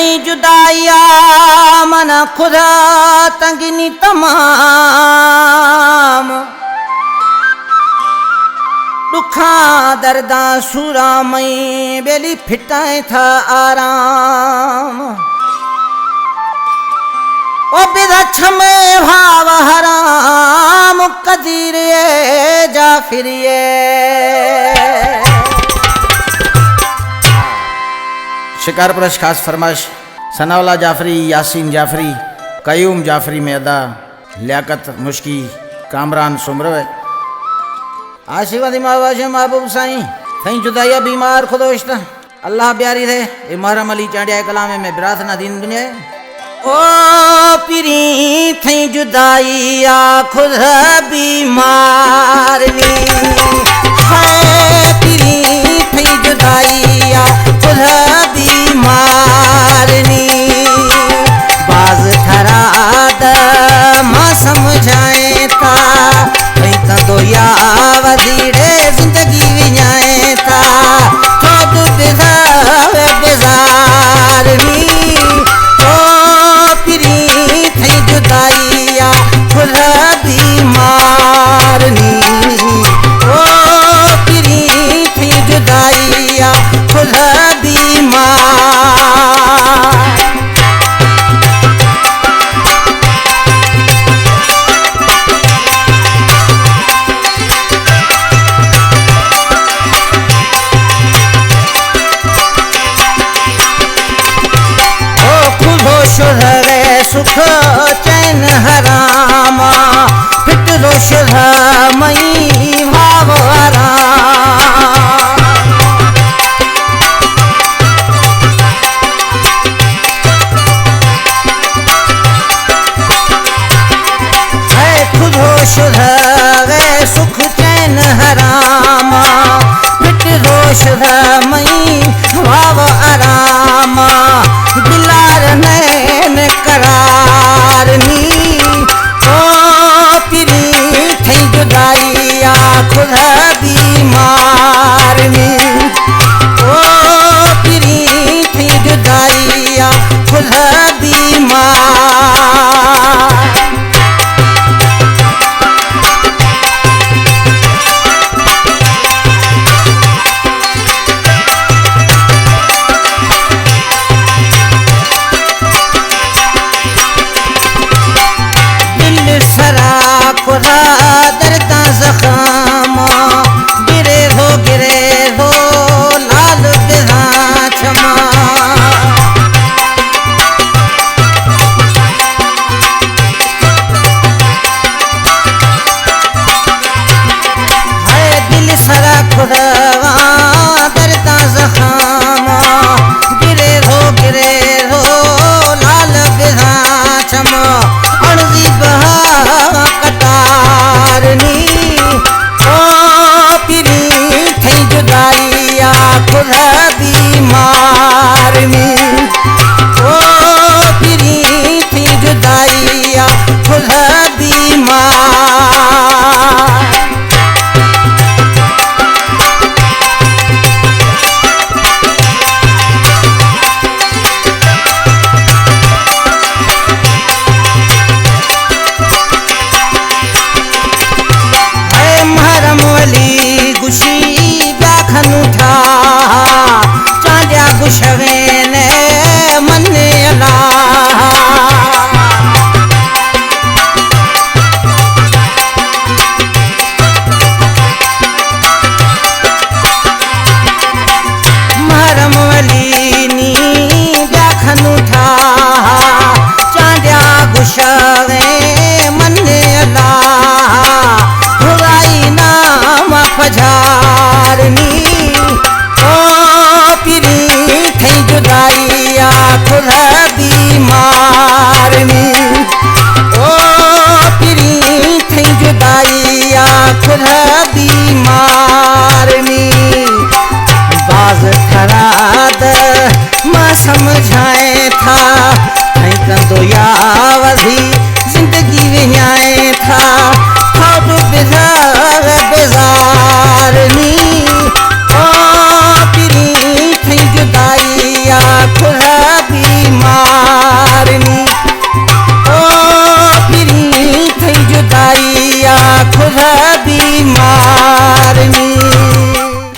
थई जुदाइया मन खुदा तंगनी तमाम दुखा दर्दा सूरा मई बेली फिटाए था आराम ओ बिदछ में भाव हराम कदीरे जाफिरिए शिकार परश खास फरमाइश सनाउल्लाह जाफरी, यासीन जाफरी, कयूम जाफरी में अदा, लियाकत मुश्की, कामरान सुमरवे आशीर्वादी मावाशे महबूब साईं थई जुदाइया बीमार खुदोश्ता अल्लाह प्यारी थे इमारम अली चांडिया कलाम में बिरासना दीन दुनिया ओ पिरी थई जुदाइया खुद बीमार नी है पिरी थई जुदाइया खुद बीमार नी बाज थरा द मां समझाए ता थई तो या वजीरे जिंदगी विञाए ता खुद बिज़ावे बिज़ार नी ओ पिरी थई जुदाइया खुद बीमार नी ओ पिरी थई जुदाइया खुद बीमार शुद्धे सुख चैन हरामा फिटरो शुद्ध मई भाव आराम है खुदो शुद्ध वे सुख चैन हरामा फिटरो शुद्ध मई भाव आरामा दिलार नैन करार नी ओ पिरी थई जुदाइया खुद बीमार नी ओ पिरी थई जुदाइया खुद बीमार खुदा दर्दा जख्म गिरे हो लाल बिहा क्षमा है दिल सरा खुदा दर्दा जख्म गिरे हो लाल बिहा क्षमा अर्जी बहा कटारनी ओ पिरी थई जुदाइया खुद बीमार नी ओ पिरी थई जुदाइया खुद बीमार चांडिया गुशवे ने मन अला महरम वली नी व्याखन उठा चांडिया गुशवे मन अला हुराई नाम फजारनी ओ पिरी थई जुदाइया खुद बीमार नी ओ पिरी थई जुदाइया खुद बीमार नी बाज थरा द मां समझाए था